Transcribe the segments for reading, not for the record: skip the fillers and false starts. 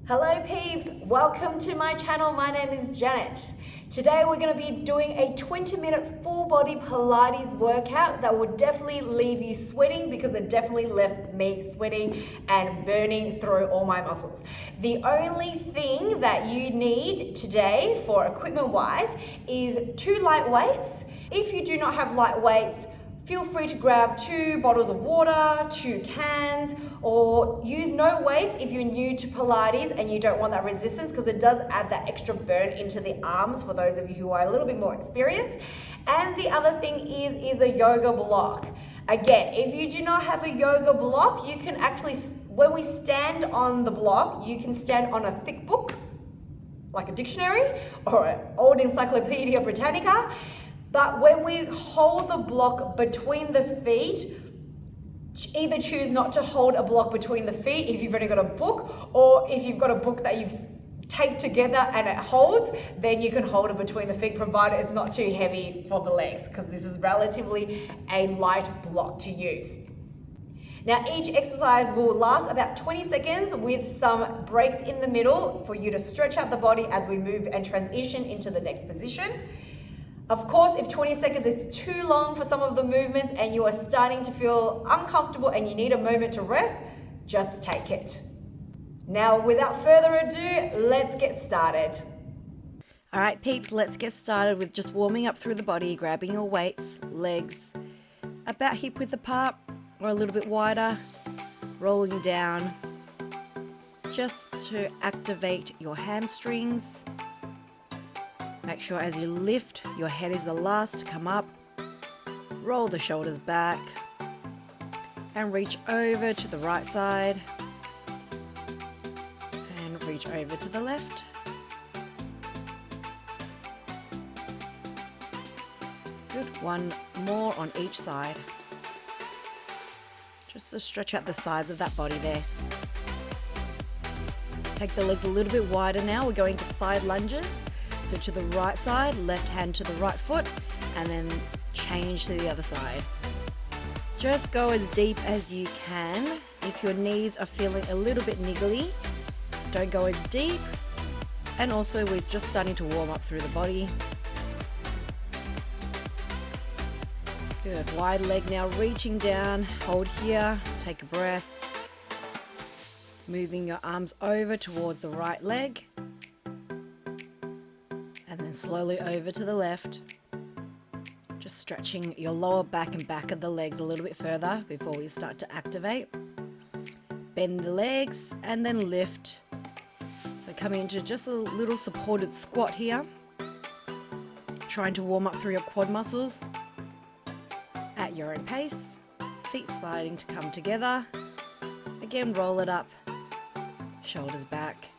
Hello peeps, welcome to my channel. My name is Janet. Today we're going to be doing a 20-minute full body Pilates workout that will definitely leave you sweating, because it definitely left me sweating and burning through all my muscles. The only thing that you need today for equipment wise is 2 light weights. If you do not have light weights, feel free to grab 2 bottles of water, 2 cans, or use no weights if you're new to Pilates and you don't want that resistance, because it does add that extra burn into the arms for those of you who are a little bit more experienced. And the other thing is a yoga block. Again, if you do not have a yoga block, you can actually, when we stand on the block, you can stand on a thick book, like a dictionary or an old Encyclopedia Britannica. But when we hold the block between the feet, either choose not to hold a block between the feet if you've only got a book, or if you've got a book that you've taped together and it holds, then you can hold it between the feet, provided it's not too heavy for the legs, because this is relatively a light block to use. Now each exercise will last about 20 seconds with some breaks in the middle for you to stretch out the body as we move and transition into the next position. Of course, if 20 seconds is too long for some of the movements and you are starting to feel uncomfortable and you need a moment to rest, just take it. Now, without further ado, let's get started. All right, peeps, let's get started with just warming up through the body, grabbing your weights, legs about hip width apart or a little bit wider, rolling down just to activate your hamstrings. Make sure as you lift, your head is the last to come up. Roll the shoulders back and reach over to the right side and reach over to the left. Good. One more on each side. Just to stretch out the sides of that body there. Take the legs a little bit wider now. We're going to side lunges. So to the right side, left hand to the right foot, and then change to the other side. Just go as deep as you can. If your knees are feeling a little bit niggly, don't go as deep. And also we're just starting to warm up through the body. Good, wide leg now, reaching down, hold here, take a breath. Moving your arms over towards the right leg. And then slowly over to the left. Just stretching your lower back and back of the legs a little bit further before we start to activate. Bend the legs and then lift. So coming into just a little supported squat here. Trying to warm up through your quad muscles at your own pace. Feet sliding to come together. Again, roll it up. Shoulders back.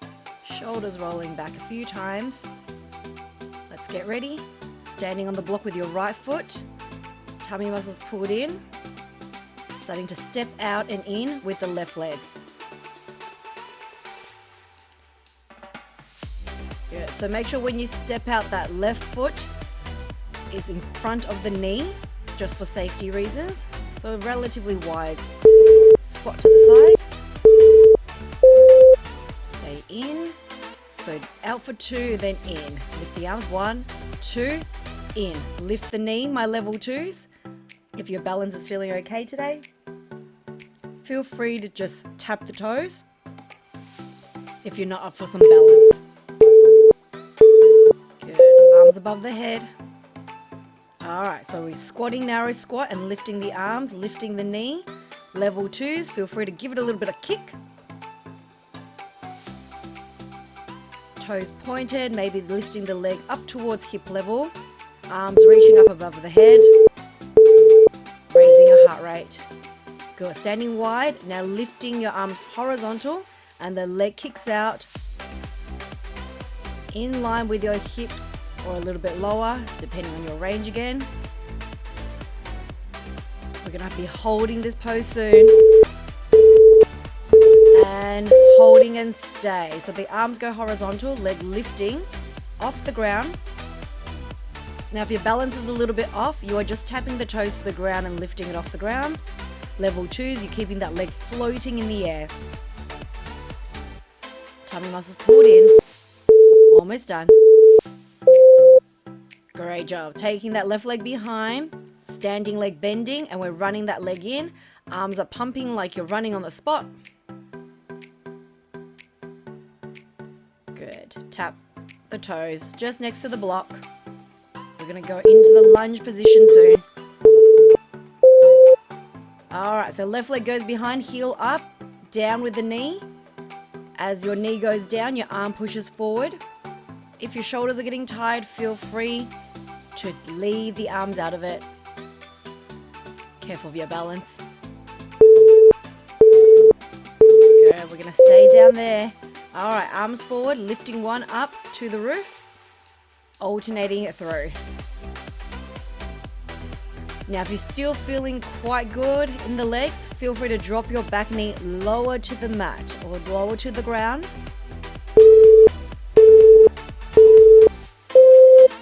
Shoulders rolling back a few times. Get ready, standing on the block with your right foot, tummy muscles pulled in, starting to step out and in with the left leg. Good. So make sure when you step out, that left foot is in front of the knee, just for safety reasons. So relatively wide. Squat to the side. Stay in. So out for 2, then in. Lift the arms, 1, 2, in. Lift the knee, my level 2s. If your balance is feeling okay today, feel free to just tap the toes if you're not up for some balance. Good, arms above the head. All right, so we're squatting, narrow squat, and lifting the arms, lifting the knee. Level 2s, feel free to give it a little bit of kick. Toes pointed, maybe lifting the leg up towards hip level, arms reaching up above the head, raising your heart rate. Good, standing wide, now lifting your arms horizontal and the leg kicks out in line with your hips or a little bit lower, depending on your range again. We're gonna be holding this pose soon. And holding and stay. So the arms go horizontal, leg lifting off the ground. Now if your balance is a little bit off, you are just tapping the toes to the ground and lifting it off the ground. Level 2s, you're keeping that leg floating in the air. tummy muscles pulled in. Almost done. Great job. Taking that left leg behind, standing leg bending, and we're running that leg in. Arms are pumping like you're running on the spot. Good. Tap the toes just next to the block. We're going to go into the lunge position soon. Alright, so left leg goes behind, heel up, down with the knee. As your knee goes down, your arm pushes forward. If your shoulders are getting tired, feel free to leave the arms out of it. Careful of your balance. Good, we're going to stay down there. Alright, arms forward, lifting one up to the roof, alternating it through. Now, if you're still feeling quite good in the legs, feel free to drop your back knee lower to the mat or lower to the ground.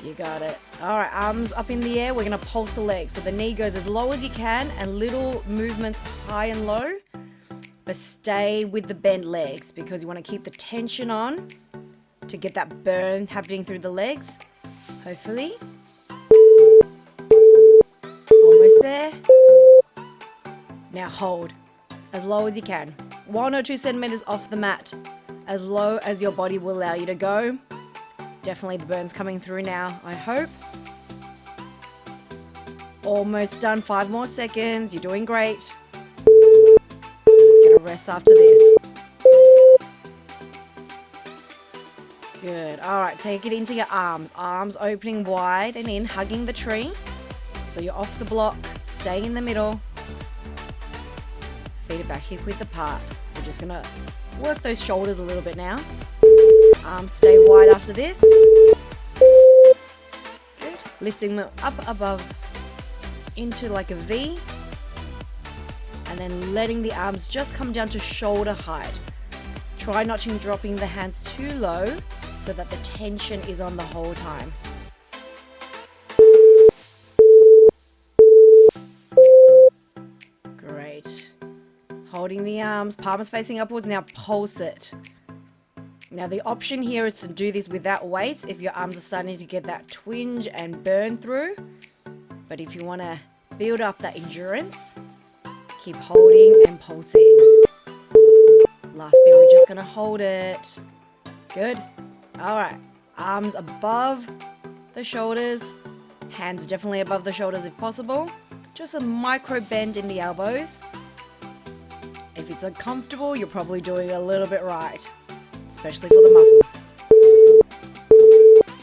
You got it. All right, arms up in the air. We're going to pulse the legs. So the knee goes as low as you can and little movements high and low. But stay with the bent legs because you want to keep the tension on to get that burn happening through the legs. Hopefully. Almost there. Now hold as low as you can. 1 or 2 centimeters off the mat. As low as your body will allow you to go. Definitely the burn's coming through now, I hope. Almost done. 5 more seconds. You're doing great. Get a rest after this. Good. All right, take it into your arms. Arms opening wide and in, hugging the tree. So you're off the block, staying in the middle. Feet are back hip width apart. We're just gonna work those shoulders a little bit now. Arms stay wide after this. Good. Lifting them up above into like a V. And then letting the arms just come down to shoulder height. Try not to dropping the hands too low so that the tension is on the whole time. Great. Holding the arms, palms facing upwards. Now pulse it. Now the option here is to do this without weights if your arms are starting to get that twinge and burn through. But if you want to build up that endurance, keep holding and pulsing. Last bit, we're just going to hold it. Good. All right. Arms above the shoulders. Hands definitely above the shoulders if possible. Just a micro bend in the elbows. If it's uncomfortable, you're probably doing a little bit right, especially for the muscles.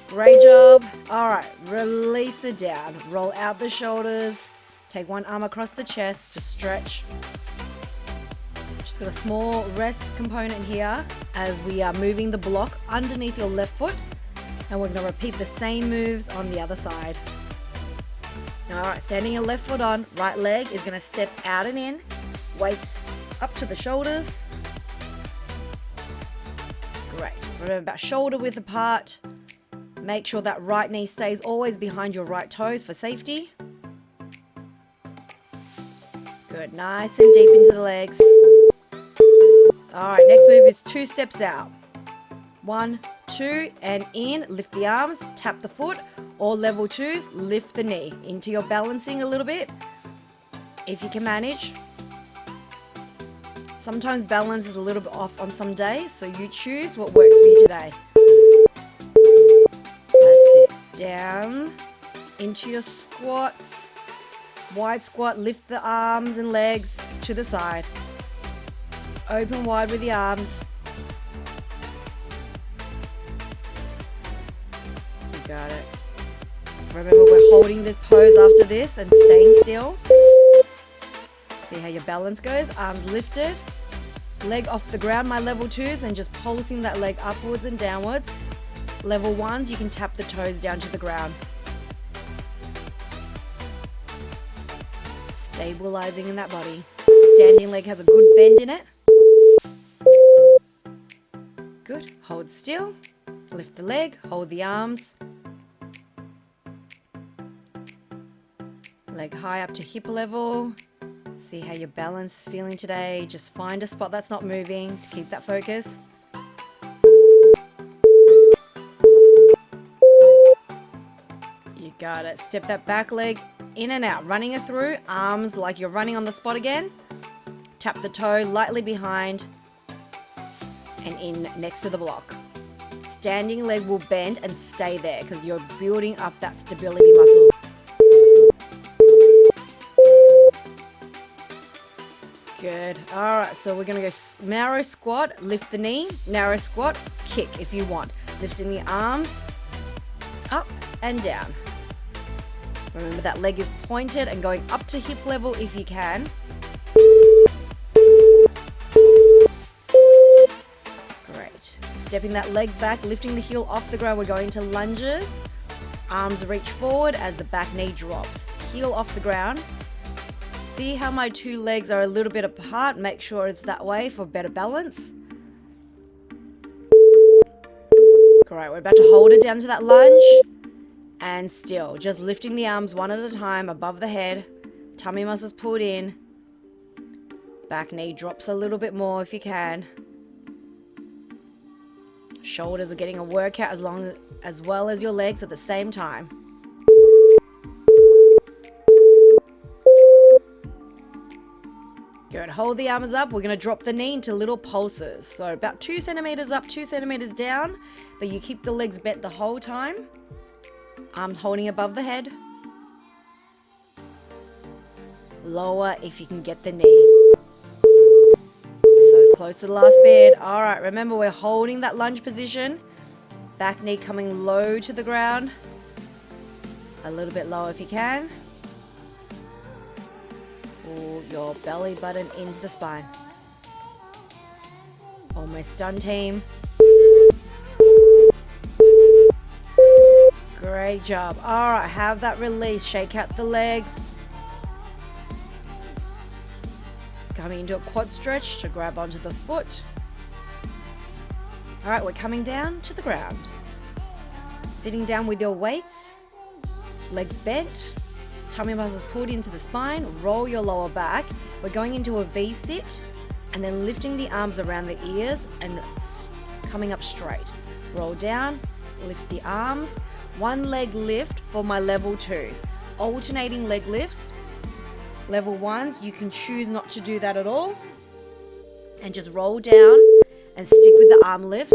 Great job. All right. Release it down. Roll out the shoulders. Take one arm across the chest to stretch. Just got a small rest component here as we are moving the block underneath your left foot. And we're going to repeat the same moves on the other side. All right, standing your left foot on, right leg is going to step out and in. Weights up to the shoulders. Great. Remember about shoulder width apart. Make sure that right knee stays always behind your right toes for safety. Good, nice and deep into the legs. All right, next move is 2 steps out. 1, 2, and in. Lift the arms, tap the foot, or level 2s, lift the knee into your balancing a little bit, if you can manage. Sometimes balance is a little bit off on some days, so you choose what works for you today. That's it. Down into your squats. Wide squat, lift the arms and legs to the side. Open wide with the arms. You got it. Remember, we're holding this pose after this and staying still. See how your balance goes. Arms lifted. Leg off the ground, my level 2s, and just pulsing that leg upwards and downwards. Level 1s, you can tap the toes down to the ground. Stabilizing in that body. Standing leg has a good bend in it. Good. Hold still. Lift the leg. Hold the arms. Leg high up to hip level. See how your balance is feeling today. Just find a spot that's not moving to keep that focus. got it. Step that back leg in and out, running it through, arms like you're running on the spot again. Tap the toe lightly behind and in next to the block. Standing leg will bend and stay there because you're building up that stability muscle. Good. All right, so we're going to go narrow squat, lift the knee, narrow squat, kick if you want. Lifting the arms up and down. Remember that leg is pointed and going up to hip level if you can. Great. Stepping that leg back, lifting the heel off the ground. We're going to lunges. Arms reach forward as the back knee drops. Heel off the ground. See how my two legs are a little bit apart? Make sure it's that way for better balance. Great, we're about to hold it down to that lunge. And still, just lifting the arms one at a time above the head. Tummy muscles pulled in. Back knee drops a little bit more if you can. Shoulders are getting a workout as well as your legs at the same time. Good. Hold the arms up. We're going to drop the knee into little pulses. So about 2 centimeters up, 2 centimeters down. But you keep the legs bent the whole time. Arms holding above the head. Lower if you can get the knee. So close to the last bit. All right. Remember, we're holding that lunge position. Back knee coming low to the ground. A little bit lower if you can. Pull your belly button into the spine. Almost done, team. Great job. All right, have that release. Shake out the legs. Coming into a quad stretch to grab onto the foot. All right, we're coming down to the ground. Sitting down with your weights. Legs bent. Tummy muscles pulled into the spine. Roll your lower back. We're going into a V-sit and then lifting the arms around the ears and coming up straight. Roll down, lift the arms. One leg lift for my level 2s. Alternating leg lifts. Level 1s, you can choose not to do that at all. And just roll down and stick with the arm lifts.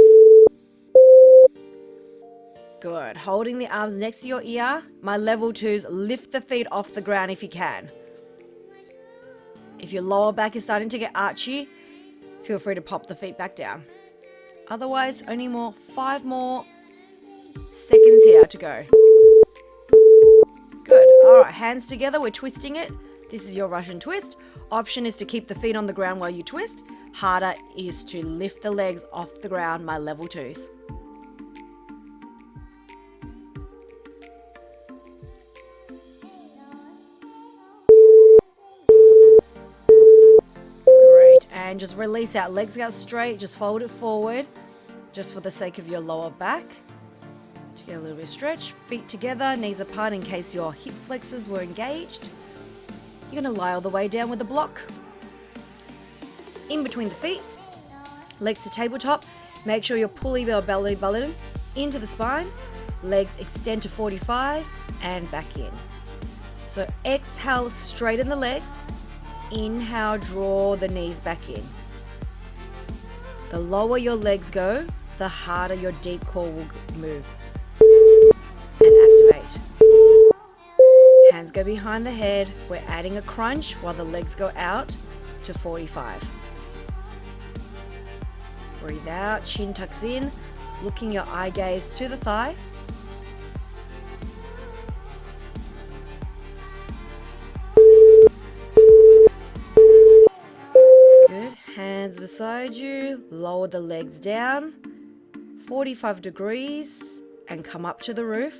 Good. Holding the arms next to your ear. My level 2s, lift the feet off the ground if you can. If your lower back is starting to get archy, feel free to pop the feet back down. Otherwise, only 5 more seconds here to go. Good. All right, hands together. We're twisting it. This is your Russian twist. Option is to keep the feet on the ground while you twist. Harder is to lift the legs off the ground, my level 2s. And just release out. Legs out straight. Just fold it forward. Just for the sake of your lower back. To get a little bit of stretch. Feet together. Knees apart in case your hip flexors were engaged. You're going to lie all the way down with the block. In between the feet. Legs to tabletop. Make sure you're pulling your belly button into the spine. Legs extend to 45 and back in. So exhale, straighten the legs. Inhale, draw the knees back in. The lower your legs go, the harder your deep core will move. And activate. Hands go behind the head. We're adding a crunch while the legs go out to 45. Breathe out, chin tucks in, looking your eye gaze to the thigh. Hands beside you, lower the legs down, 45 degrees, and come up to the roof.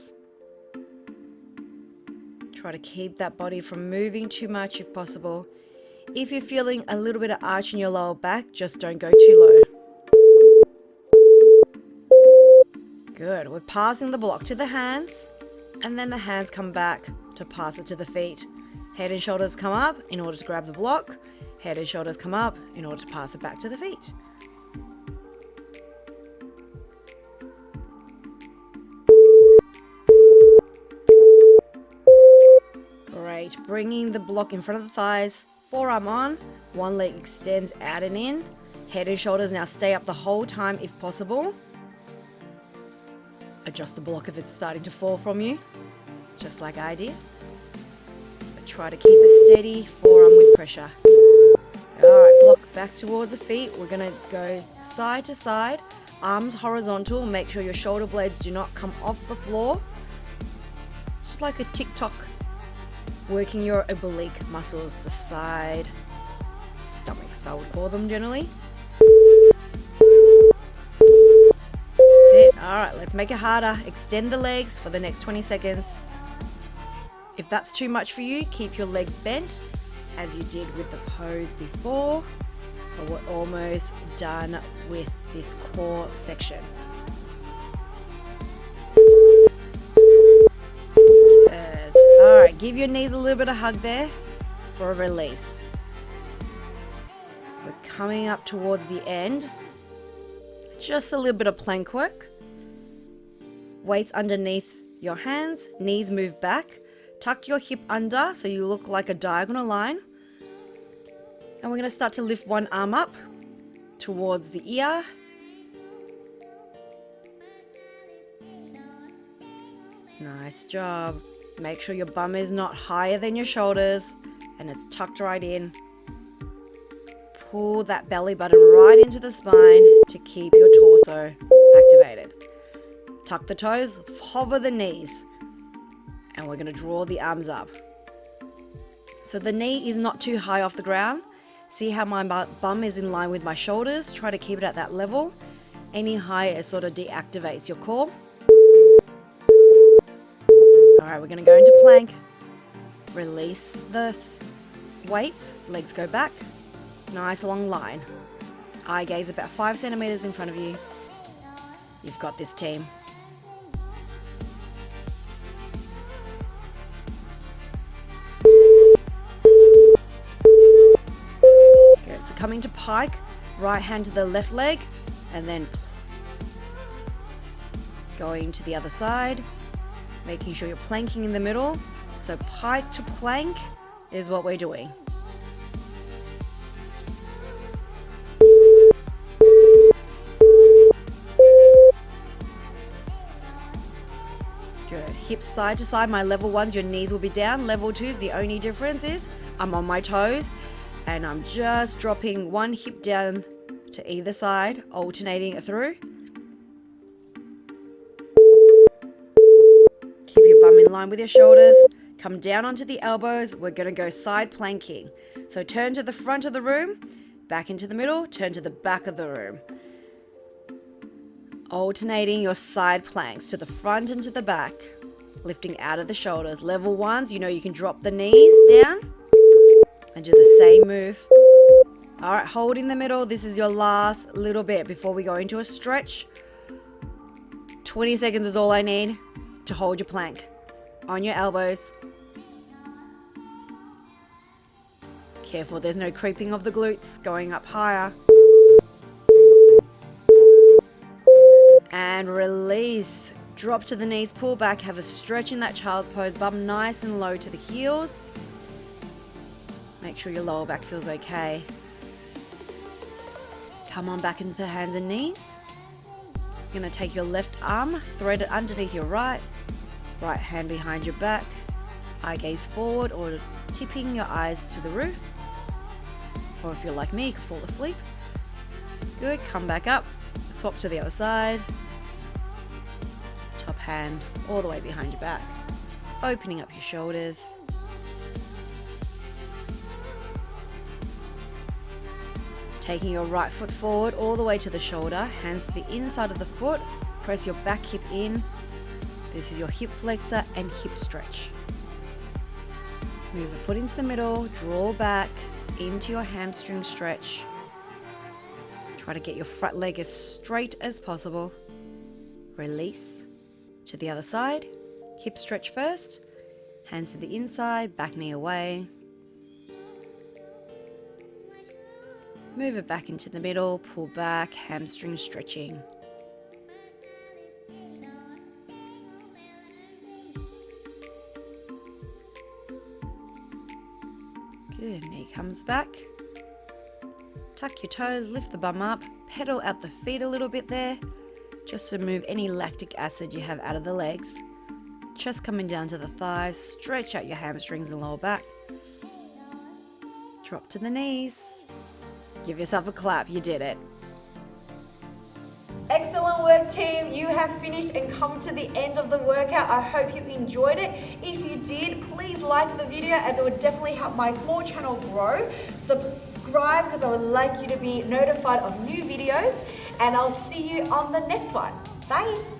Try to keep that body from moving too much if possible. If you're feeling a little bit of arch in your lower back, just don't go too low. Good. We're passing the block to the hands, and then the hands come back to pass it to the feet. Head and shoulders come up in order to grab the block. Head and shoulders come up in order to pass it back to the feet. Great. Bringing the block in front of the thighs, forearm on, one leg extends out and in. Head and shoulders now stay up the whole time if possible. Adjust the block if it's starting to fall from you, just like I did. But try to keep it steady, forearm with pressure. Alright, block back towards the feet. We're going to go side to side, arms horizontal. Make sure your shoulder blades do not come off the floor. It's just like a tick-tock, working your oblique muscles, the side, stomachs I would call them generally. That's it. Alright, let's make it harder. Extend the legs for the next 20 seconds. If that's too much for you, keep your legs bent as you did with the pose before. But we're almost done with this core section. Good. Alright, give your knees a little bit of hug there for a release. We're coming up towards the end. Just a little bit of plank work. Weights underneath your hands, knees move back. Tuck your hip under so you look like a diagonal line. And we're going to start to lift one arm up towards the ear. Nice job. Make sure your bum is not higher than your shoulders and it's tucked right in. Pull that belly button right into the spine to keep your torso activated. Tuck the toes, hover the knees, and we're going to draw the arms up. So the knee is not too high off the ground. See how my bum is in line with my shoulders? Try to keep it at that level. Any higher sort of deactivates your core. Alright, we're going to go into plank. Release the weights. Legs go back. Nice long line. Eye gaze about 5 centimeters in front of you. You've got this, team. Good. So coming to pike, right hand to the left leg, and then going to the other side, making sure you're planking in the middle. So pike to plank is what we're doing. Good. Hips side to side. My level 1s, your knees will be down. Level 2s, the only difference is I'm on my toes and I'm just dropping one hip down to either side, alternating it through. Keep your bum in line with your shoulders. Come down onto the elbows. We're going to go side planking. So turn to the front of the room, back into the middle, turn to the back of the room. Alternating your side planks to the front and to the back, lifting out of the shoulders. Level 1s, you know you can drop the knees down and do the same move. All right, hold in the middle. This is your last little bit before we go into a stretch. 20 seconds is all I need to hold your plank. On your elbows. Careful, there's no creeping of the glutes, going up higher. And release. Drop to the knees, pull back, have a stretch in that child's pose, bum nice and low to the heels. Make sure your lower back feels okay. Come on back into the hands and knees. You're going to take your left arm, thread it underneath your right hand behind your back, eye gaze forward or tipping your eyes to the roof. Or if you're like me, you can fall asleep. Good, come back up, swap to the other side. Top hand all the way behind your back, opening up your shoulders. Taking your right foot forward all the way to the shoulder, hands to the inside of the foot, press your back hip in. This is your hip flexor and hip stretch. Move the foot into the middle, draw back into your hamstring stretch. Try to get your front leg as straight as possible. Release to the other side, hip stretch first, hands to the inside, back knee away. Move it back into the middle, pull back, hamstring stretching. Good, knee comes back. Tuck your toes, lift the bum up, pedal out the feet a little bit there, just to move any lactic acid you have out of the legs. Chest coming down to the thighs, stretch out your hamstrings and lower back. Drop to the knees. Give yourself a clap, you did it. Excellent work, team. You have finished and come to the end of the workout. I hope you enjoyed it. If you did, please like the video as it would definitely help my small channel grow. Subscribe because I would like you to be notified of new videos, and I'll see you on the next one. Bye.